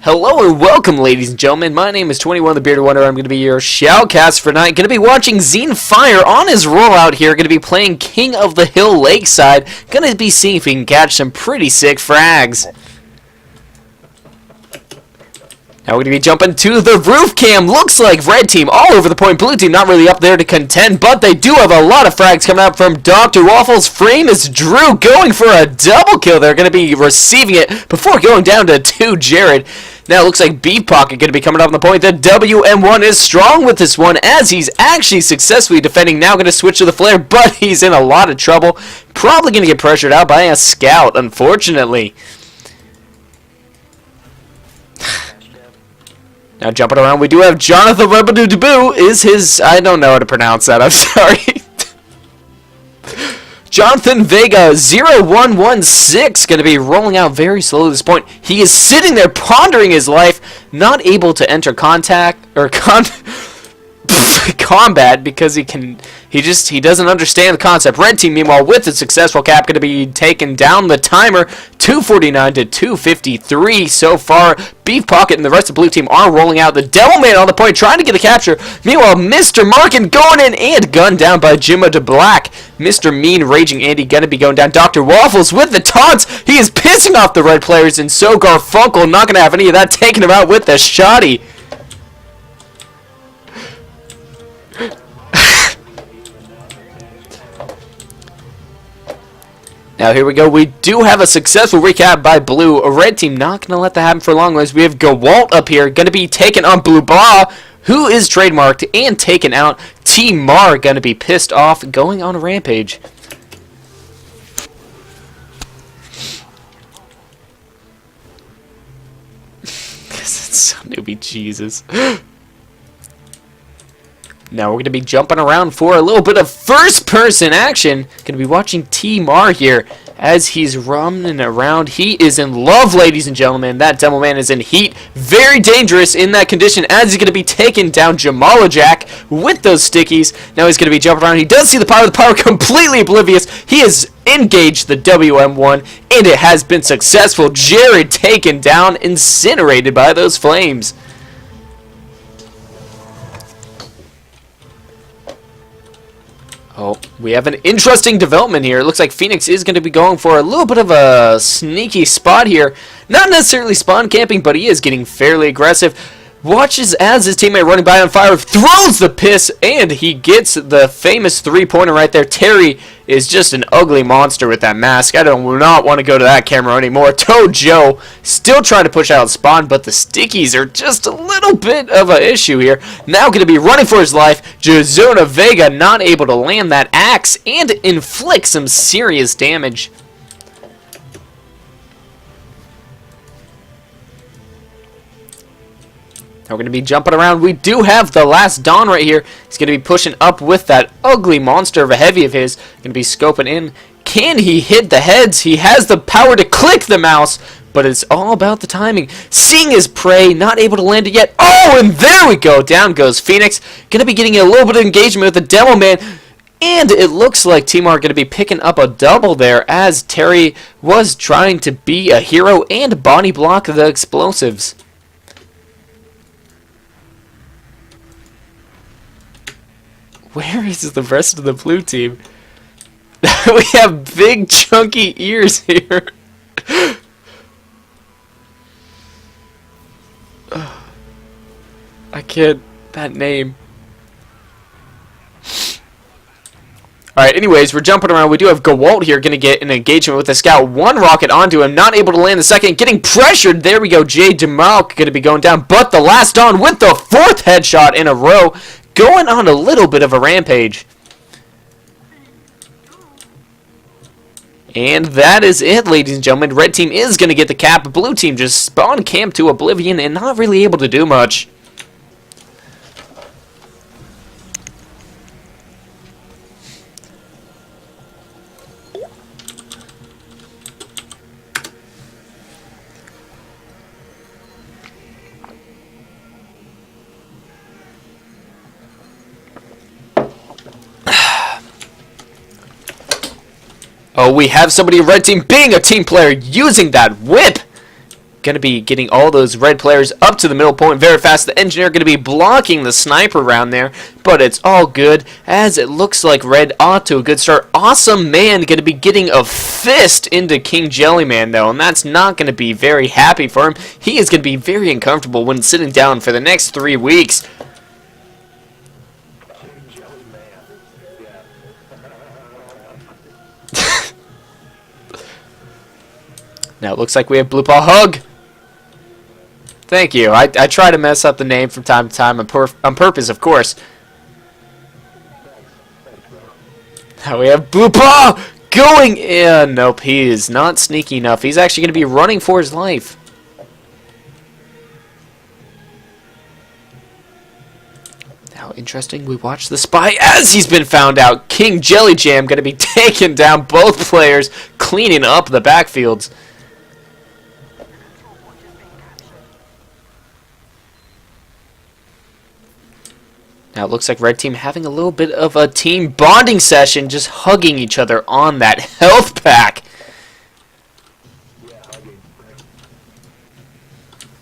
Hello and welcome, ladies and gentlemen. My name is 21 the Bearded Wonder. I'm going to be your shoutcast for tonight. Going to be watching Zine Fire on his rollout here. Going to be playing King of the Hill Lakeside. Going to be seeing if he can catch some pretty sick frags. Now we're going to be jumping to the roof cam. Looks like red team all over the point. Blue team not really up there to contend, but they do have a lot of frags coming out from Dr. Waffles. Frame is Drew going for a double kill. They're going to be receiving it before going down to 2 Jared. Now it looks like Beef Pocket going to be coming up on the point. The WM1 is strong with this one as he's actually successfully defending. Now going to switch to the flare, but he's in a lot of trouble. Probably going to get pressured out by a scout, unfortunately. Now jumping around, we do have Jonathan Webadoo is his, I don't know how to pronounce that, I'm sorry. Jonathan Vega 0116 going to be rolling out very slowly at this point. He is sitting there pondering his life, not able to enter contact or combat because he doesn't understand the concept. Red team meanwhile with a successful cap going to be taking down the timer 249 to 253 so far. Beef Pocket and the rest of the blue team are rolling out. The Devilman on the point trying to get the capture. Meanwhile Mr. Markin going in and gunned down by Jimmo de Black. Mr. Mean Raging Andy going to be going down. Dr. Waffles with the taunts. He is pissing off the red players and so Garfunkel not going to have any of that, taking him out with the shoddy. Now here we go. We do have a successful recap by Blue. A red team not going to let that happen for long. As we have Gewalt up here going to be taken on Blue Ba, who is trademarked and taken out. Team Mar going to be pissed off, going on a rampage. It's so newbie, Jesus. Now we're going to be jumping around for a little bit of first-person action. Going to be watching T-Mar here as he's running around. He is in love, ladies and gentlemen. That Devilman is in heat. Very dangerous in that condition as he's going to be taking down Jamala Jack with those stickies. Now he's going to be jumping around. He does see the power completely oblivious. He has engaged the WM1, and it has been successful. Jared taken down, incinerated by those flames. Oh, we have an interesting development here. It looks like Phoenix is going to be going for a little bit of a sneaky spot here. Not necessarily spawn camping, but he is getting fairly aggressive. Watches as his teammate running by on fire, throws the piss, and he gets the famous three-pointer right there. Terry is just an ugly monster with that mask. I do not want to go to that camera anymore. Toad Joe still trying to push out spawn, but the stickies are just a little bit of an issue here. Now going to be running for his life. Jazona Vega not able to land that axe and inflict some serious damage. We're going to be jumping around. We do have the last Dawn right here. He's going to be pushing up with that ugly monster of a heavy of his. Going to be scoping in. Can he hit the heads? He has the power to click the mouse, but it's all about the timing. Seeing his prey, not able to land it yet. Oh, and there we go. Down goes Phoenix. Going to be getting a little bit of engagement with the Devilman. And it looks like T-Mar going to be picking up a double there as Terry was trying to be a hero and body block the explosives. Where is the rest of the blue team? We have big chunky ears here. I can't. That name. Alright, anyways, we're jumping around. We do have Gewalt here going to get an engagement with the scout. One rocket onto him, not able to land the second. Getting pressured. There we go. Jay DeMalk going to be going down. But the last on with the 4th headshot in a row. Going on a little bit of a rampage. And that is it, ladies and gentlemen. Red team is going to get the cap. Blue team just spawn camp to oblivion and not really able to do much. Oh, we have somebody in red team being a team player using that whip. going to be getting all those red players up to the middle point very fast. The engineer going to be blocking the sniper around there, but it's all good as it looks like red ought to a good start. Awesome Man going to be getting a fist into King Jellyman though, and that's not going to be very happy for him. He is going to be very uncomfortable when sitting down for the next 3 weeks. Now it looks like we have Blue Paw Hug. Thank you. I try to mess up the name from time to time on purpose, of course. Now we have Blue Paw going in. Nope, he is not sneaky enough. He's actually going to be running for his life. Now, interesting, we watch the spy as he's been found out. King Jelly Jam going to be taking down both players, cleaning up the backfields. Now it looks like red team having a little bit of a team bonding session, just hugging each other on that health pack.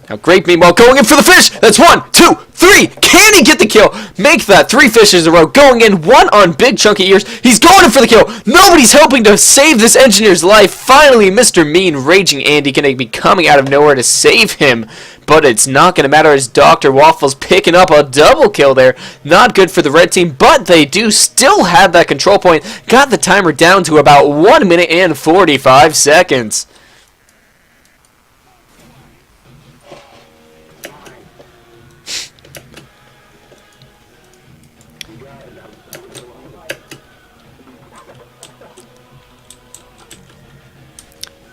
Now Grape meanwhile going in for the fish. That's 1, 2, 3. Can he get the kill? Make that 3 fishes in a row. Going in, 1 on big chunky ears. He's going in for the kill. Nobody's helping to save this engineer's life. Finally, Mr. Mean, Raging Andy, going to be coming out of nowhere to save him. But it's not going to matter as Dr. Waffles picking up a double kill there. Not good for the red team, but they do still have that control point. Got the timer down to about 1 minute and 45 seconds.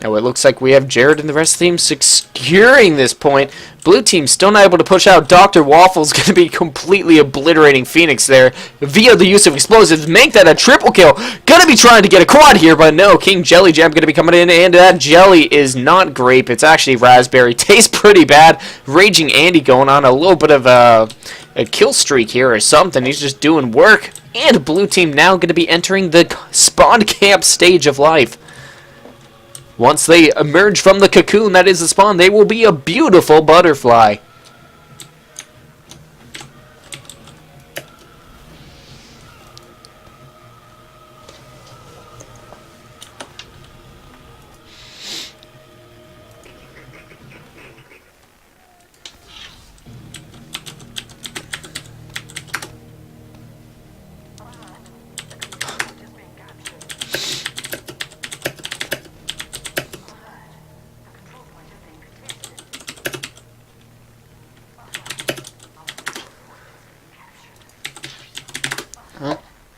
Now it looks like we have Jared and the rest of the team securing this point. Blue team still not able to push out. Dr. Waffle's going to be completely obliterating Phoenix there via the use of explosives. Make that a triple kill. Going to be trying to get a quad here, but no. King Jelly Jam going to be coming in, and that jelly is not grape. It's actually raspberry. Tastes pretty bad. Raging Andy going on a little bit of a kill streak here or something. He's just doing work. And blue team now going to be entering the spawn camp stage of life. Once they emerge from the cocoon that is the spawn, they will be a beautiful butterfly.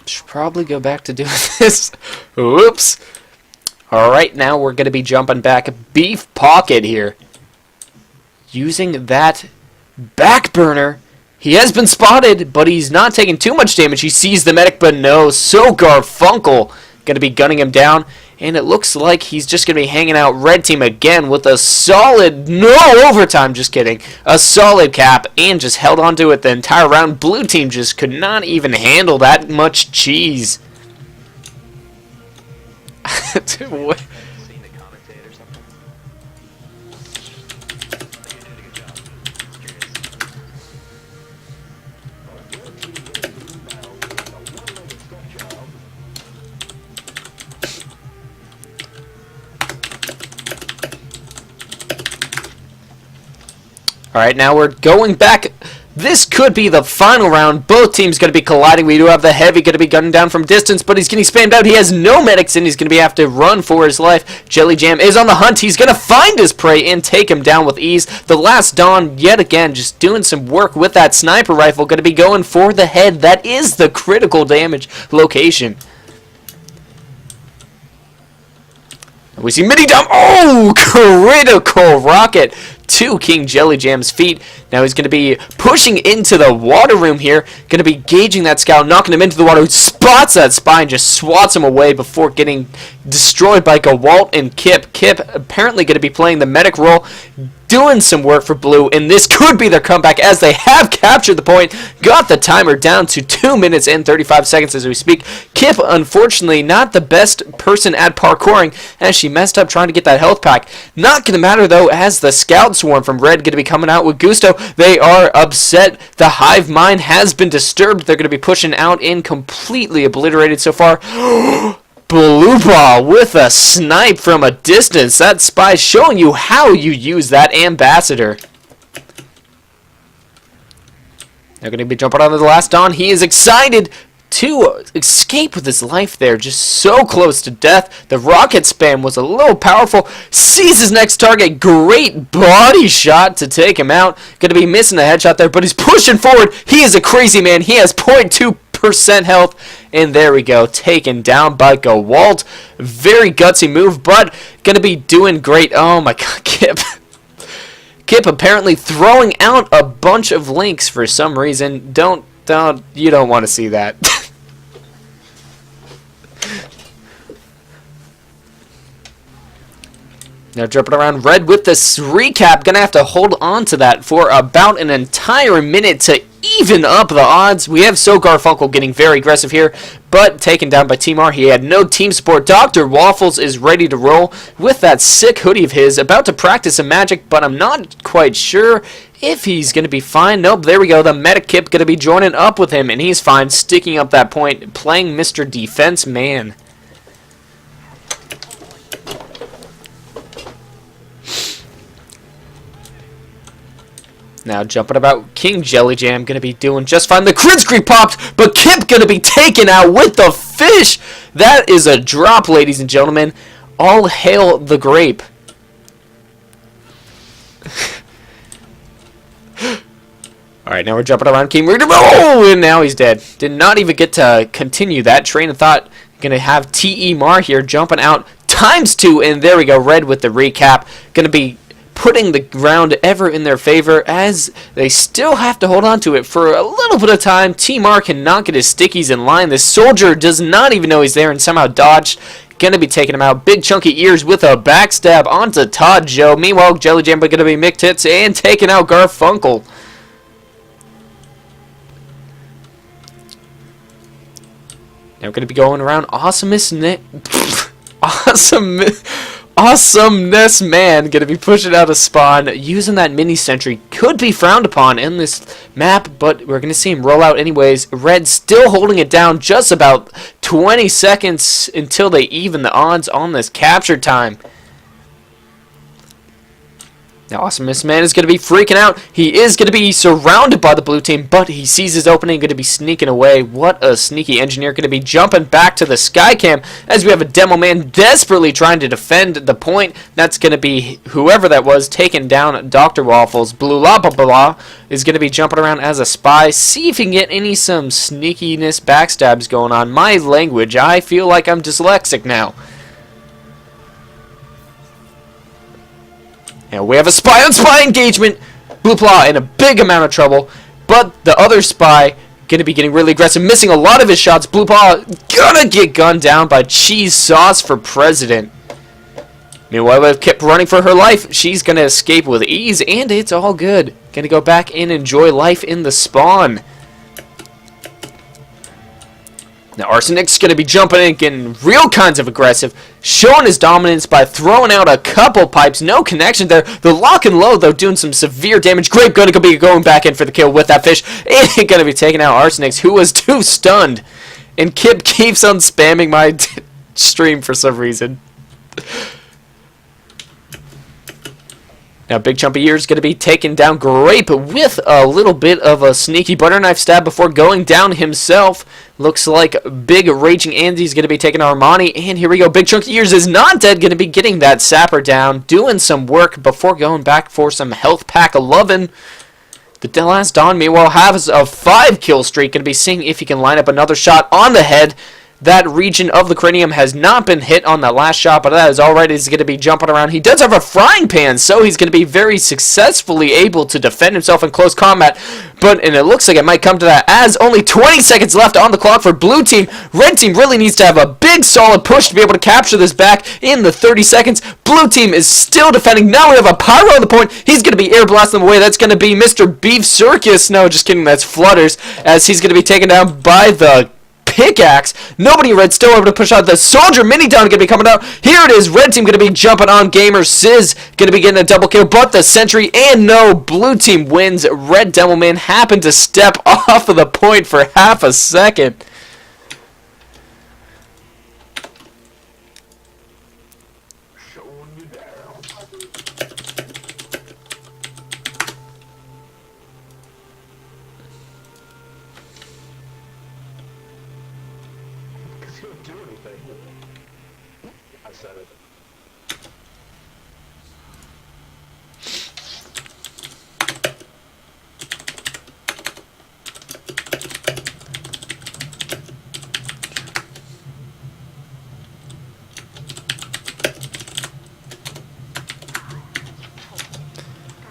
Should probably go back to doing this. Whoops. Alright, now we're going to be jumping back Beef Pocket here. Using that back burner. He has been spotted, but he's not taking too much damage. He sees the medic, but no. So Garfunkel going to be gunning him down. And it looks like he's just going to be hanging out red team again with a solid, no overtime, just kidding, a solid cap, and just held on to it the entire round. Blue team just could not even handle that much cheese. Dude, what? Alright, now we're going back. This could be the final round. Both teams going to be colliding. We do have the heavy going to be gunning down from distance, but he's getting spammed out. He has no medics, and he's going to be have to run for his life. Jelly Jam is on the hunt. He's going to find his prey and take him down with ease. The last Dawn, yet again, just doing some work with that sniper rifle. Going to be going for the head. That is the critical damage location. We see Mini Dump. Oh, critical rocket to King Jelly Jam's feet. Now he's going to be pushing into the water room here. Going to be gauging that scout, knocking him into the water. Spots that spy and just swats him away before getting destroyed by Gawalt and Kip. Kip apparently going to be playing the medic role. doing some work for Blue, and this could be their comeback as they have captured the point. Got the timer down to 2 minutes and 35 seconds as we speak. Kip, unfortunately, not the best person at parkouring as she messed up trying to get that health pack. Not going to matter, though, as the Scout Swarm from Red going to be coming out with Gusto. They are upset. The Hive Mind has been disturbed. They're going to be pushing out and completely obliterated so far. Blue Ball with a snipe from a distance. That spy showing you how you use that ambassador. They're going to be jumping onto the last Dawn. He is excited to escape with his life there. Just so close to death. The rocket spam was a little powerful. Sees his next target. Great body shot to take him out. Going to be missing the headshot there, but he's pushing forward. He is a crazy man. He has 0.2% health, and there we go, taken down by Gewalt. Very gutsy move, but gonna be doing great. Oh my god, Kip. Kip apparently throwing out a bunch of links for some reason. You don't want to see that. Now jumping around, Red with this recap. Gonna have to hold on to that for about an entire minute to even up the odds. We have So Garfunkel getting very aggressive here, but taken down by Team R. He had no team support. Dr. Waffles is ready to roll with that sick hoodie of his. About to practice some magic, but I'm not quite sure if he's going to be fine. Nope, there we go. The Medic Kip going to be joining up with him, and he's fine, sticking up that point, playing Mr. Defense Man. Now jumping about, King Jelly Jam going to be doing just fine. The crit screen popped, but Kip going to be taken out with the fish. That is a drop, ladies and gentlemen. All hail the grape. Alright, now we're jumping around King Reader. Oh, and now he's dead. Did not even get to continue that train of thought. Going to have T.E. Mar here jumping out ×2, and there we go. Red with the recap. Going to be putting the round ever in their favor as they still have to hold on to it for a little bit of time. Team R cannot get his stickies in line. The soldier does not even know he's there and somehow dodged. Gonna be taking him out. Big chunky ears with a backstab onto Todd Joe. Meanwhile, Jelly Jam gonna be Mick Tits and taking out Garfunkel. Now we're gonna be going around Awesomeness Man gonna be pushing out a spawn using that mini sentry. Could be frowned upon in this map, but we're gonna see him roll out anyways. Red still holding it down, just about 20 seconds until they even the odds on this capture time. Now Awesomeness Man is going to be freaking out. He is going to be surrounded by the blue team, but he sees his opening, going to be sneaking away. What a sneaky engineer. Going to be jumping back to the sky cam as we have a demo man desperately trying to defend the point. That's going to be whoever that was taking down Dr. Waffles. Blue La Blah Blah is going to be jumping around as a spy. See if he can get some sneakiness backstabs going on. My language, I feel like I'm dyslexic now. And we have a spy on spy engagement. Blue Claw in a big amount of trouble. But the other spy going to be getting really aggressive, missing a lot of his shots. Blue Claw gonna get gunned down by Cheese Sauce for President. Meanwhile, we've kept running for her life. She's going to escape with ease, and it's all good. Going to go back and enjoy life in the spawn. Now Arsenic's going to be jumping in, getting real kinds of aggressive, showing his dominance by throwing out a couple pipes. No connection there. The lock and load, though, doing some severe damage. Grape going to be going back in for the kill with that fish. And going to be taking out Arsenic's, who was too stunned. And Kip keeps on spamming my stream for some reason. Now, Big Chumpy Ears going to be taking down Grape with a little bit of a sneaky butter knife stab before going down himself. Looks like Big Raging Andy's going to be taking Armani. And here we go. Big Chunky Ears is not dead. Going to be getting that sapper down. Doing some work before going back for some health pack 11. The last Dawn, meanwhile, has a 5-kill streak. Going to be seeing if he can line up another shot on the head. That region of the cranium has not been hit on that last shot, but that is alright. He's going to be jumping around. He does have a frying pan, so he's going to be very successfully able to defend himself in close combat. And it looks like it might come to that as only 20 seconds left on the clock for blue team. Red team really needs to have a big solid push to be able to capture this back in the 30 seconds. Blue team is still defending. Now we have a pyro on the point. He's going to be air blasting them away. That's going to be Mr. Beef Circus. No, just kidding. That's Flutters, as he's going to be taken down by the pickaxe. Nobody red still able to push out. The soldier mini down going to be coming out. Here it is. Red team going to be jumping on Gamer Sizz. Going to be getting a double kill, but the sentry and no, blue team wins. Red Devilman happened to step off of the point for half a second. Do anything. I said it.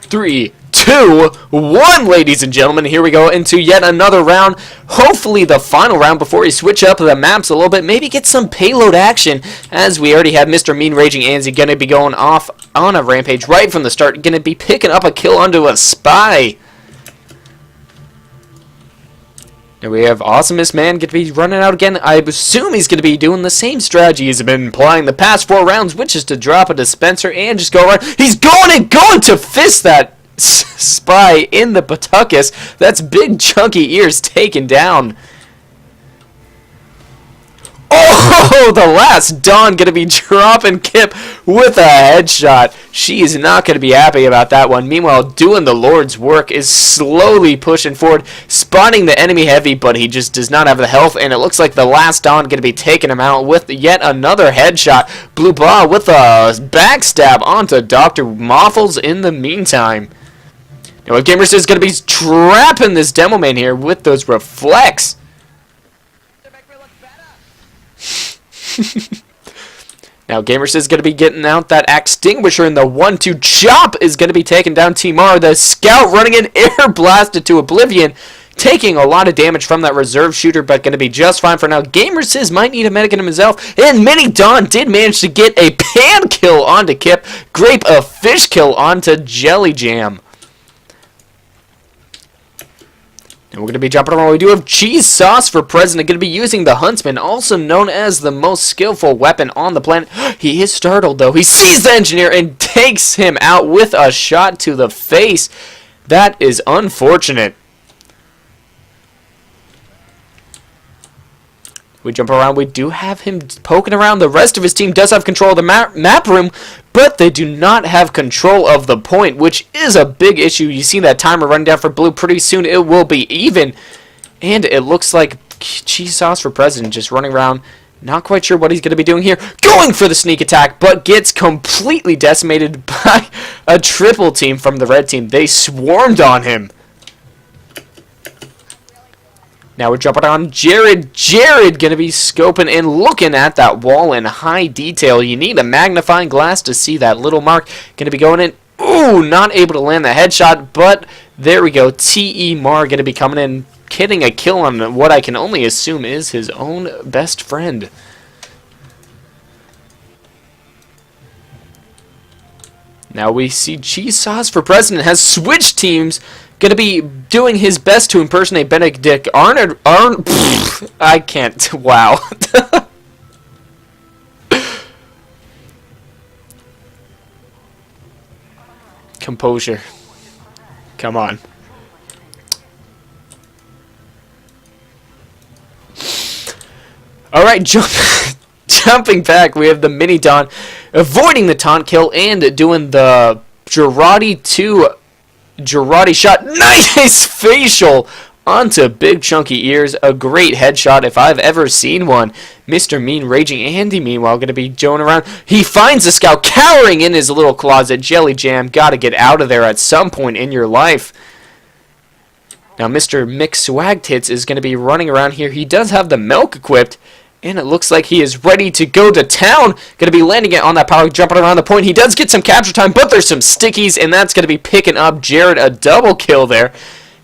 Three, 2, 1, ladies and gentlemen. Here we go into yet another round. Hopefully the final round before we switch up the maps a little bit. Maybe get some payload action, as we already have Mr. Mean Raging Anzi going to be going off on a rampage right from the start. Going to be picking up a kill onto a spy. Now we have Awesomest Man going to be running out again. I assume he's going to be doing the same strategy he's been applying the past 4 rounds, which is to drop a dispenser and just go around. He's going to fist that spy in the buttuckus. That's big chunky ears taken down. Oh, the last Dawn going to be dropping Kip with a headshot. She is not going to be happy about that one. Meanwhile, doing the Lord's work is slowly pushing forward, spotting the enemy heavy, but he just does not have the health, and it looks like the last Dawn going to be taking him out with yet another headshot. Blue Ball with a backstab onto Dr. Moffles in the meantime. Now, Gamers is going to be trapping this demo man here with those reflex. Now Gamers is going to be getting out that extinguisher, and the 1-2 chop is going to be taking down T-Mar. The scout running in, air blasted to oblivion, taking a lot of damage from that reserve shooter, but going to be just fine for now. Gamers might need a medic in himself, and Mini Don did manage to get a pan kill onto Kip, Grape a fish kill onto Jelly Jam. And we're going to be jumping around. We do have Cheese Sauce for President. Going to be using the Huntsman, also known as the most skillful weapon on the planet. He is startled, though. He sees the engineer and takes him out with a shot to the face. That is unfortunate. We jump around. We do have him poking around. The rest of his team does have control of the map room, but they do not have control of the point, which is a big issue. You see that timer running down for blue. Pretty soon it will be even. And it looks like Cheese Sauce for President just running around. Not quite sure what he's going to be doing here. Going for the sneak attack, but gets completely decimated by a triple team from the red team. They swarmed on him. Now we're jumping on Jared. Jared going to be scoping and looking at that wall in high detail. You need a magnifying glass to see that little mark. Going to be going in. Ooh, not able to land the headshot, but there we go. T.E. Mar going to be coming in, getting a kill on what I can only assume is his own best friend. Now we see Cheese Sauce for President has switched teams. Going to be doing his best to impersonate Benedict Arnold. I can't. Wow. Composure. Come on. Alright, jumping back, we have the Mini Don avoiding the taunt kill and doing the Girardi 2 Girardi shot. Nice facial onto big chunky ears. A great headshot if I've ever seen one. Mr. Mean Raging Andy, meanwhile, going to be joning around. He finds the scout cowering in his little closet. Jelly Jam, got to get out of there at some point in your life. Now, Mr. Mick Swag Tits is going to be running around here. He does have the milk equipped, And it looks like he is ready to go to town. Going to be landing it on that power, jumping around the point. He does get some capture time, but there's some stickies, and that's going to be picking up Jared a double kill there.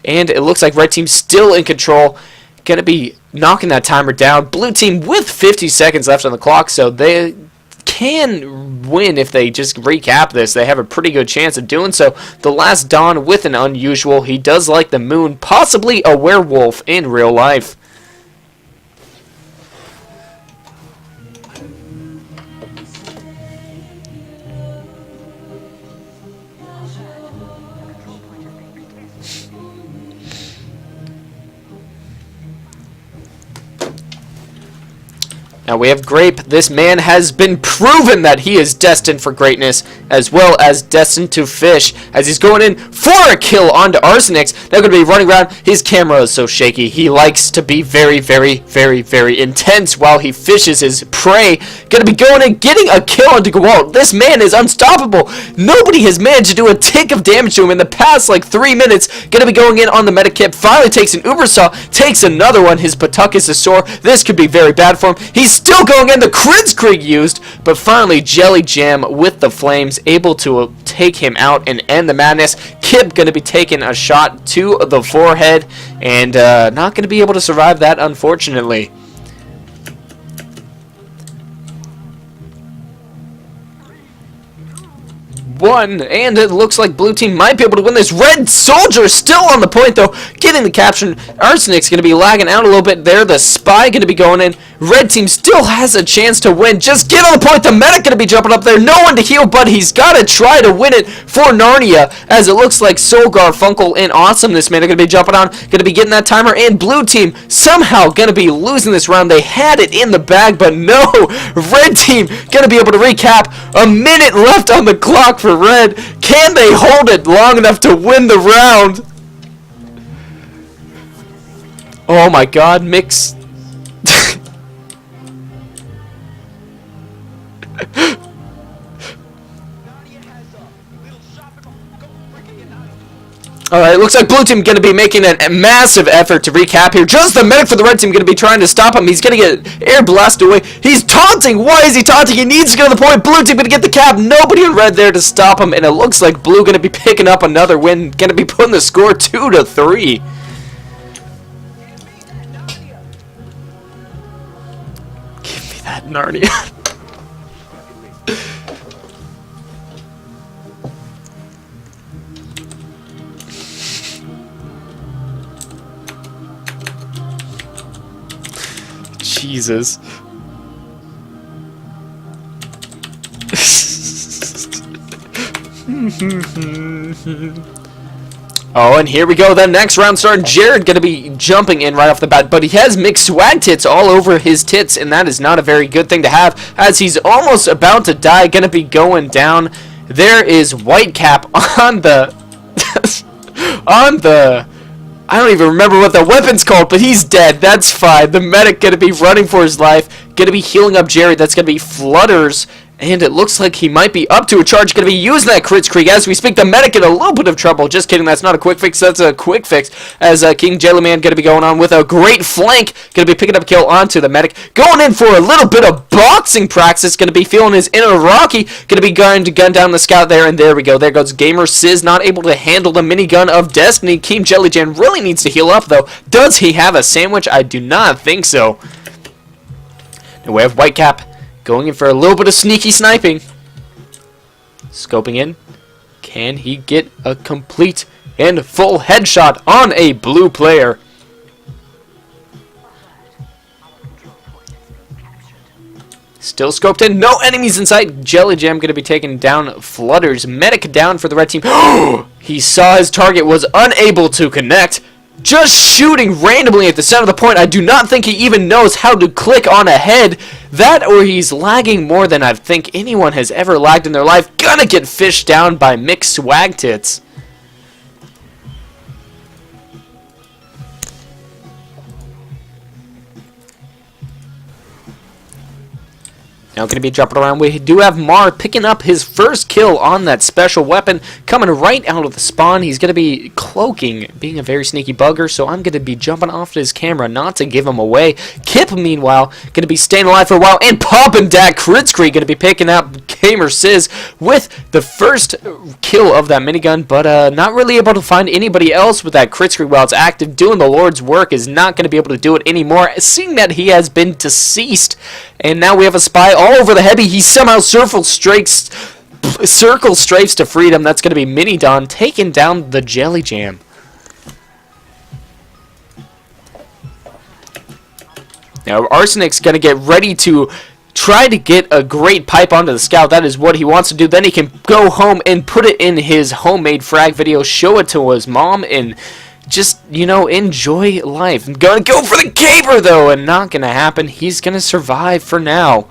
And it looks like red team's still in control. Going to be knocking that timer down. Blue team with 50 seconds left on the clock, so they can win if they just recap this. They have a pretty good chance of doing so. The last Dawn with an unusual. He does like the moon, possibly a werewolf in real life. Now we have Grape. This man has been proven that he is destined for greatness, as well as destined to fish, as he's going in for a kill onto Arsenix. They're going to be running around. His camera is so shaky. He likes to be very, very, very, very intense while he fishes his prey. Going to be going in, getting a kill onto Gewalt. This man is unstoppable. Nobody has managed to do a tick of damage to him in the past, like, 3 minutes. Going to be going in on the medikit. Finally takes an Uber Saw, takes another one. His Pawtucket is sore. This could be very bad for him. He's still going in. The Kritzkrieg used, but finally Jelly Jam with the flames able to take him out and end the madness. Kip going to be taking a shot to the forehead and not going to be able to survive that, unfortunately. And it looks like blue team might be able to win this. Red Soldier still on the point, though, getting the capture. Arsenic's going to be lagging out a little bit there. The Spy going to be going in. Red team still has a chance to win. Just get on the point. The medic going to be jumping up there. No one to heal, but he's got to try to win it for Narnia, as it looks like Soul Garfunkel and Awesomeness Man are going to be jumping on, going to be getting that timer, and blue team somehow going to be losing this round. They had it in the bag, but no. Red team going to be able to recap. A minute left on the clock for Red. Can they hold it long enough to win the round? Oh my god, Mix. Alright, looks like blue team going to be making a massive effort to recap here. Just the medic for the red team going to be trying to stop him. He's going to get air blasted away. He's taunting. Why is he taunting? He needs to get to the point. Blue team going to get the cap. Nobody in red there to stop him. And it looks like blue going to be picking up another win. Going to be putting the score 2-3. Give me that Narnia. Jesus. Oh, and here we go. The next round starting. Jared going to be jumping in right off the bat, but he has mixed swag tits all over his tits, and that is not a very good thing to have, as he's almost about to die. Going to be going down. There is Whitecap on the I don't even remember what the weapon's called, but he's dead. That's fine. The medic going to be running for his life. Going to be healing up Jared. That's going to be Flutters. And it looks like he might be up to a charge. Going to be using that Kritzkrieg as we speak. The medic in a little bit of trouble. Just kidding. That's not a quick fix. That's a quick fix. As King Jellyman going to be going on with a great flank. Going to be picking up a kill onto the medic. Going in for a little bit of boxing practice. Going to be feeling his inner Rocky. Going to be going to gun down the scout there. And there we go. There goes Gamer Sizz. Not able to handle the minigun of Destiny. King Jellyjan really needs to heal up, though. Does he have a sandwich? I do not think so. And we have Whitecap going in for a little bit of sneaky sniping. Scoping in. Can he get a complete and full headshot on a blue player? Still scoped in. No enemies in sight. Jelly Jam going to be taking down Flutters. Medic down for the red team. He saw his target, was unable to connect. Just shooting randomly at the center of the point. I do not think he even knows how to click on a head. That or he's lagging more than I think anyone has ever lagged in their life. Gonna get fished down by Mixed Swag Tits. Now going to be jumping around. We do have Mar picking up his first kill on that special weapon, coming right out of the spawn. He's going to be cloaking, being a very sneaky bugger, so I'm going to be jumping off his camera not to give him away. Kip, meanwhile, going to be staying alive for a while, and popping that crit screen, going to be picking up Gamer Sizz with the first kill of that minigun, but not really able to find anybody else with that crit screen while it's active. Doing the Lord's work is not going to be able to do it anymore, seeing that he has been deceased. And now we have a spy all over the heavy. He somehow circle strafes to freedom. That's going to be Mini Don taking down the Jelly Jam. Now Arsenic's going to get ready to try to get a great pipe onto the scout. That is what he wants to do. Then he can go home and put it in his homemade frag video, show it to his mom, and just, you know, enjoy life. I'm gonna go for the caper, though, and not gonna happen. He's gonna survive for now.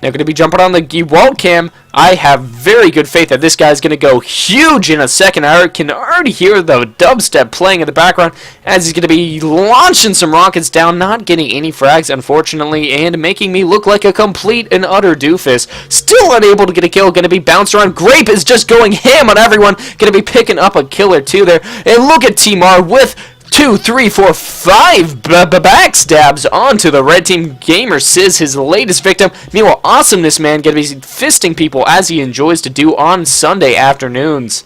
Now gonna be jumping on the wall cam. I have very good faith that this guy's gonna go huge in a second. I can already hear the dubstep playing in the background as he's gonna be launching some rockets down, not getting any frags, unfortunately, and making me look like a complete and utter doofus. Still unable to get a kill. Gonna be bounced around. Grape is just going ham on everyone. Gonna be picking up a kill or two there. And look at T-Mar with 2, 3, 4, 5 backstabs onto the red team. Gamer Sizz, his latest victim. Meanwhile, Awesomeness Man gonna be fisting people as he enjoys to do on Sunday afternoons.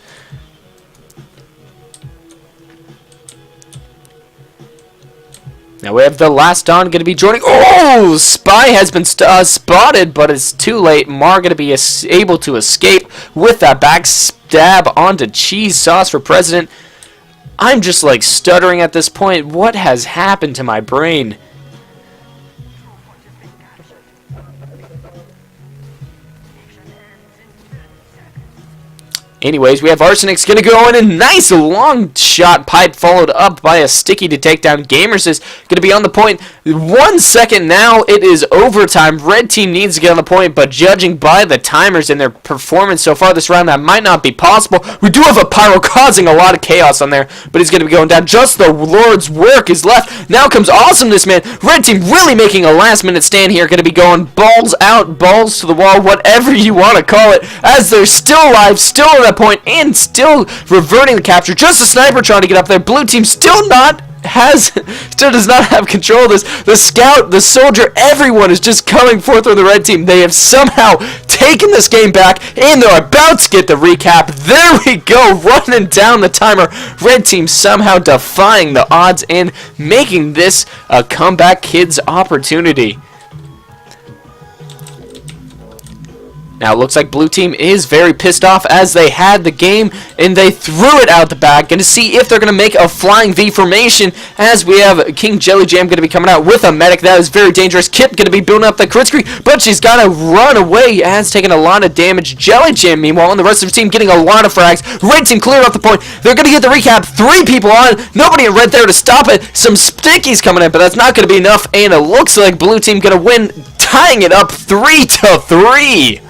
Now we have the last Don going to be joining. Oh, Spy has been spotted, but it's too late. Mar going to be able to escape with that backstab onto Cheese Sauce for President. I'm just like stuttering at this point. What has happened to my brain? Anyways, we have Arsenic's going to go in a nice long shot pipe followed up by a sticky to take down. Gamers is going to be on the point. 1 second now. It is overtime. Red team needs to get on the point, but judging by the timers and their performance so far this round, that might not be possible. We do have a Pyro causing a lot of chaos on there, but he's going to be going down. Just the Lord's work is left. Now comes Awesomeness Man. Red team really making a last minute stand here. Going to be going balls out, balls to the wall, whatever you want to call it, as they're still alive, still in that point, and still reverting the capture. Just a sniper trying to get up there. Blue team still does not have control of this. The scout, the soldier, everyone is just coming forth with the red team. They have somehow taken this game back, and they're about to get the recap. There we go, running down the timer. Red team somehow defying the odds and making this a comeback kids opportunity. Now, it looks like Blue Team is very pissed off as they had the game and they threw it out the back. Going to see if they're going to make a flying V formation as we have King Jelly Jam going to be coming out with a medic. That is very dangerous. Kip going to be building up the crit screen, but she's got to run away as taking a lot of damage. Jelly Jam, meanwhile, and the rest of the team getting a lot of frags. Red Team cleared off the point. They're going to get the recap. 3 people on. Nobody in red there to stop it. Some stickies coming in, but that's not going to be enough, and it looks like Blue Team going to win, tying it up 3-3.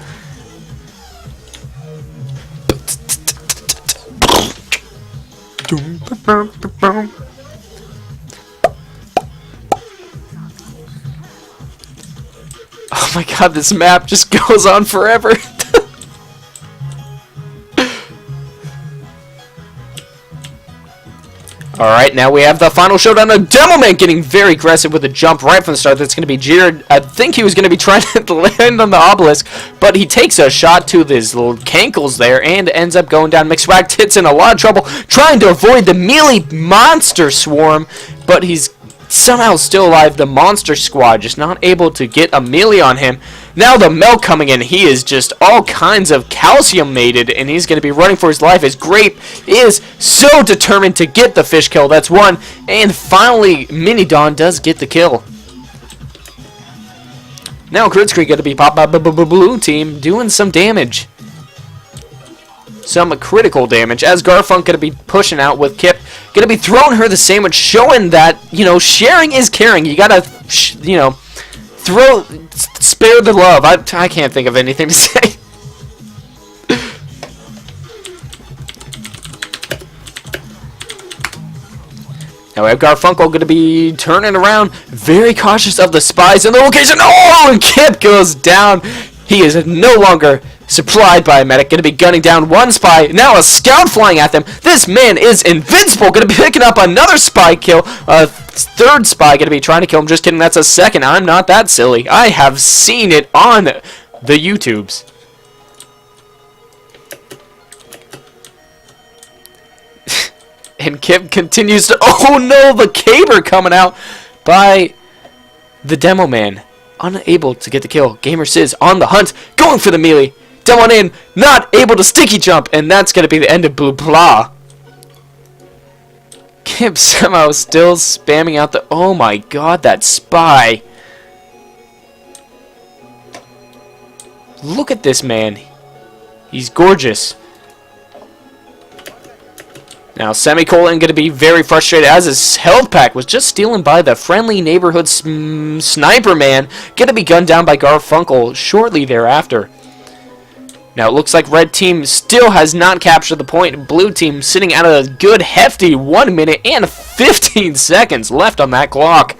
Oh my god, this map just goes on forever. Alright, now we have the final showdown. A Demo Man getting very aggressive with a jump right from the start. That's going to be Jared. I think he was going to be trying to land on the obelisk, but he takes a shot to his little cankles there and ends up going down. McSwag hits in a lot of trouble trying to avoid the melee monster swarm, but he's somehow still alive. The monster squad just not able to get a melee on him. Now the Melt coming in, he is just all kinds of calciumated, and he's going to be running for his life as Grape is so determined to get the fish kill. That's one, and finally Mini Don does get the kill. Now Crit Screen going to be pop by Blue Team doing some damage. Some critical damage as Garfunk going to be pushing out with Kip. Going to be throwing her the sandwich, showing that, you know, sharing is caring. You got to, you know, spare the love. I can't think of anything to say. Now we have Garfunkel going to be turning around, very cautious of the spies in the location. Oh, and Kip goes down. He is no longer supplied by a medic. Going to be gunning down one spy. Now a scout flying at them. This man is invincible. Going to be picking up another spy kill. A third spy going to be trying to kill him. Just kidding. That's a second. I'm not that silly. I have seen it on the YouTubes. And Kip continues to... Oh no, the caber coming out by the demo man. Unable to get the kill. Gamer Sizz on the hunt, going for the melee. Demo in, not able to sticky jump, and that's going to be the end of Blue Blah. Kip somehow still spamming out the... Oh my god, that spy. Look at this man. He's gorgeous. Now, Semicolon going to be very frustrated as his health pack was just stolen by the friendly neighborhood sniper man. Going to be gunned down by Garfunkel shortly thereafter. Now, it looks like red team still has not captured the point. Blue team sitting at a good hefty 1 minute and 15 seconds left on that clock.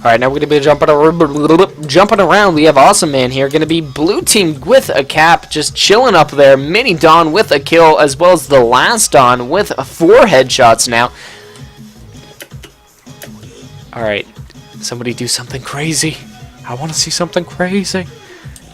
Alright, now we're going to be jumping around. We have Awesome Man here. Going to be blue team with a cap, just chilling up there. Mini Don with a kill, as well as the last Don with 4 headshots now. Alright, somebody do something crazy. I want to see something crazy.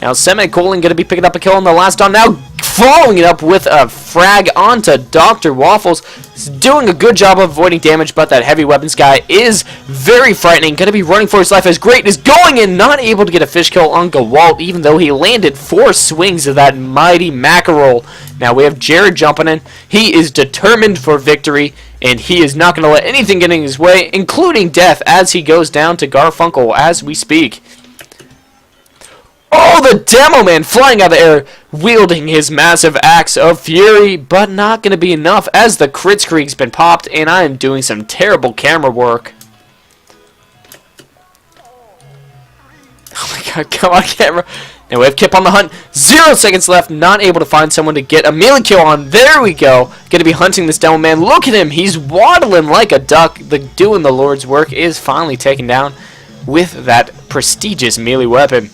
Now, Semicolon going to be picking up a kill on the last Don. Now, following it up with a frag onto Dr. Waffles. He's doing a good job of avoiding damage, but that heavy weapons guy is very frightening. Going to be running for his life as Great is going in, not able to get a fish kill on Gewalt, even though he landed 4 swings of that mighty mackerel. Now, we have Jared jumping in. He is determined for victory, and he is not going to let anything get in his way, including death, as he goes down to Garfunkel as we speak. Oh, the Demo Man flying out of the air, wielding his massive axe of fury, but not going to be enough as the crit streak's been popped, and I am doing some terrible camera work. Oh my god, come on, camera. Now we have Kip on the hunt. 0 seconds left, not able to find someone to get a melee kill on. There we go. Going to be hunting this Demo Man. Look at him. He's waddling like a duck. Doing the Lord's work is finally taken down with that prestigious melee weapon.